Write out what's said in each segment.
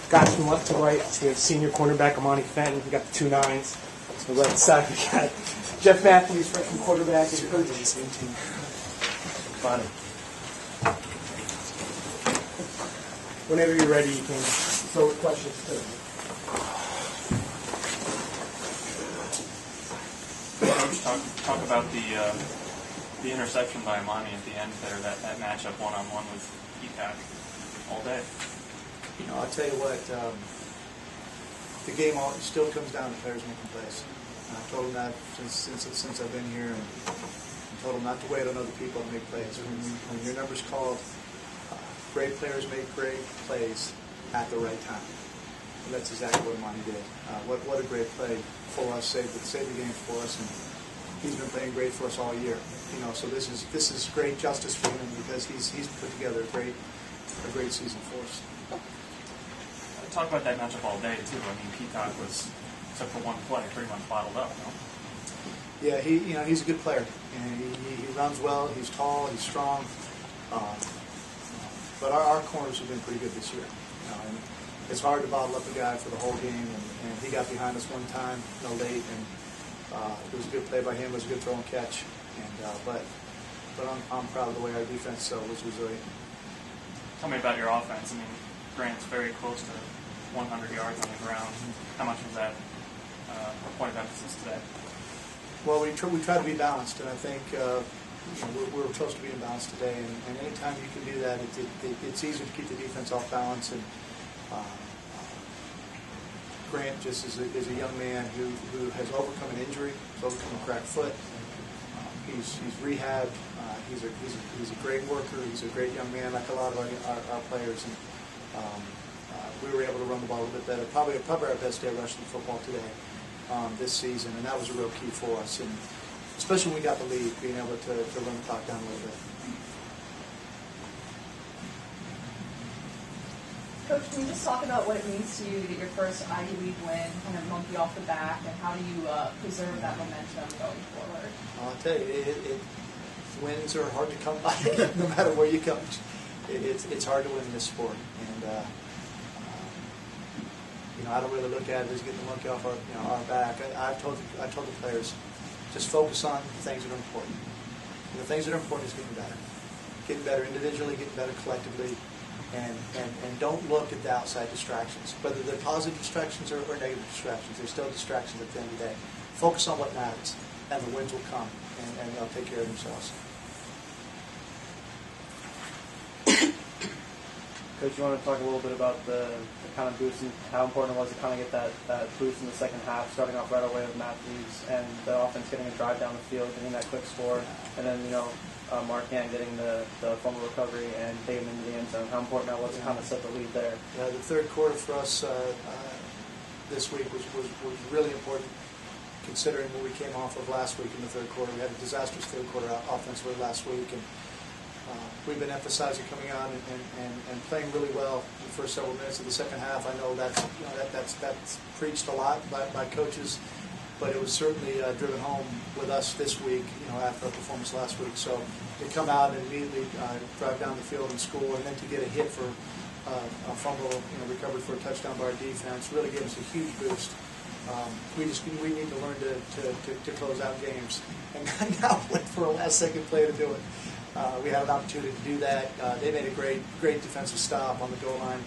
Guys from left to right, we have senior cornerback Emani Fenton. We got the 2 9s. On the right side, we got Jeff Mathews, freshman quarterback. And coach. Funny. Whenever you're ready, you can throw questions too. Talk about the interception by Emani at the end there, that matchup one-on-one with Peacock all day. I'll tell you what, the game still comes down to players making plays. I've told them that since I've been here, and I told them not to wait on other people to make plays. When your number's called, great players make great plays at the right time. And that's exactly what Emani did. What a great play for us, saved the game for us, and he's been playing great for us all year. So this is great justice for him because he's put together a great season for us. Talk about that matchup all day too. I mean, Peacock was, except for one play, pretty much bottled up. No? Yeah, he's a good player, and he runs well. He's tall, he's strong. But our corners have been pretty good this year. And it's hard to bottle up a guy for the whole game, and he got behind us one time, late, and it was a good play by him. It was a good throw and catch, but I'm proud of the way our defense was resilient. Tell me about your offense. I mean, Grant's very close to 100 yards on the ground. How much was that a point of emphasis today? Well, we try to be balanced, and I think we're supposed to be in balance today. And anytime you can do that, it's easier to keep the defense off balance. And Grant just is a young man who has overcome an injury, has overcome a cracked foot. He's rehabbed. He's a great worker. He's a great young man, like a lot of our players. And we were able to run the ball a little bit better. Probably our best day rushing the football today this season, and that was a real key for us. And especially when we got the lead, being able to run the clock down a little bit. Coach, can you just talk about what it means to you to get your first Ivy League win, kind of monkey off the back, and how do you preserve that momentum going forward? I'll tell you, wins are hard to come by, no matter where you coach. It's hard to win in this sport, and I don't really look at it as getting the monkey off our back. I've told the players, just focus on the things that are important. And the things that are important is getting better individually, getting better collectively, and don't look at the outside distractions, whether they're positive distractions or negative distractions. They're still distractions at the end of the day. Focus on what matters, and the wins will come, and they'll take care of themselves. Coach, you want to talk a little bit about the kind of boost and how important it was to kind of get that boost in the second half, starting off right away with Mathews and the offense getting a drive down the field, getting that quick score, and then, Mark Hand getting the fumble recovery and taking him into the end zone. How important that was to kind of set the lead there. Yeah, the third quarter for us this week was really important, considering what we came off of last week in the third quarter. We had a disastrous third quarter offensively last week, and we've been emphasizing coming on and playing really well in the first several minutes of the second half. I know that's preached a lot by coaches, but it was certainly driven home with us this week, after our performance last week. So to come out and immediately drive down the field and score, and then to get a hit for a fumble, recovered for a touchdown by our defense, really gave us a huge boost. We need to learn to close out games, and now wait for a last-second play to do it. We had an opportunity to do that. They made a great defensive stop on the goal line.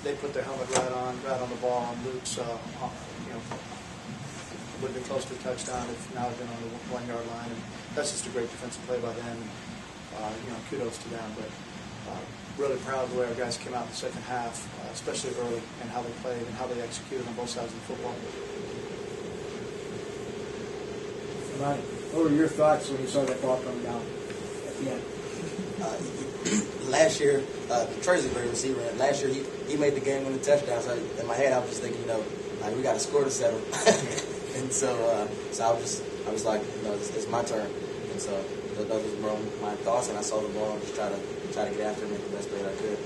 They put their helmet right on the ball, and Luke's, would have been close to a touchdown if now had been on the 1 yard line. And that's just a great defensive play by them. And, kudos to them. But really proud of the way our guys came out in the second half, especially early, and how they played and how they executed on both sides of the football. What were your thoughts when you saw that ball coming down? Yeah. Last year, Tracy's a great receiver. And last year, he made the game-winning touchdown. So in my head, I was just thinking, we got to score to settle. And so I was like, it's my turn. And so those were my thoughts. And I saw the ball and just try to get after him the best way I could.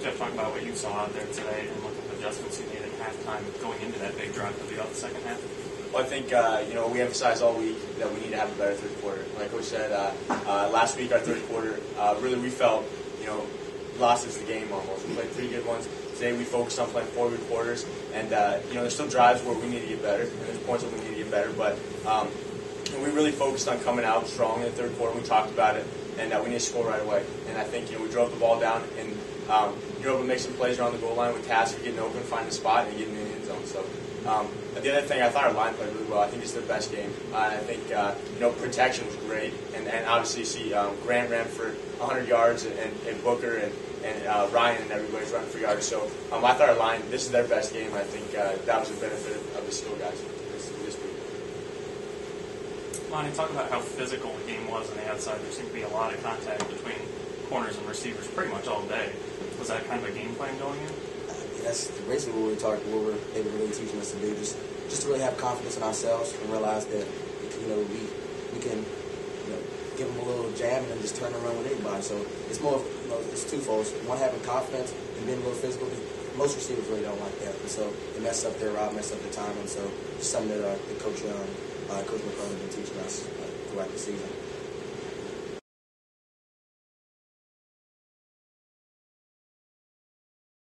Jeff, talk about what you saw out there today and what the adjustments you made at halftime going into that big drive to lead off the second half. Well, I think, we emphasized all week that we need to have a better third quarter. Like Coach said, last week, our third quarter, really we felt, lost us the game almost. We played 3 good ones. Today we focused on playing 4 good quarters, and there's still drives where we need to get better, and there's points where we need to get better, but we really focused on coming out strong in the third quarter. We talked about it, and we need to score right away. And I think we drove the ball down, and you're able to make some plays around the goal line with Tasker getting open, finding a spot, and getting in the end zone. So the other thing, I thought our line played really well. I think it's their best game. I think protection was great, and obviously see Grant ran for 100 yards, and Booker and Ryan and everybody's running for yards. So I thought our line, this is their best game. I think that was a benefit of the skill guys this week. Lonnie, talk about how physical the game was on the outside. There seemed to be a lot of contact between corners and receivers pretty much all day. Was that kind of a game plan going in? That's basically what they were really teaching us to do, just to really have confidence in ourselves and realize that we can give them a little jam and then just turn around with anybody. So it's more of it's twofold. One, having confidence and being a little physical. Most receivers really don't like that, and so they mess up their route, mess up their timing. So it's something that Coach McCollum has been teaching us throughout the season.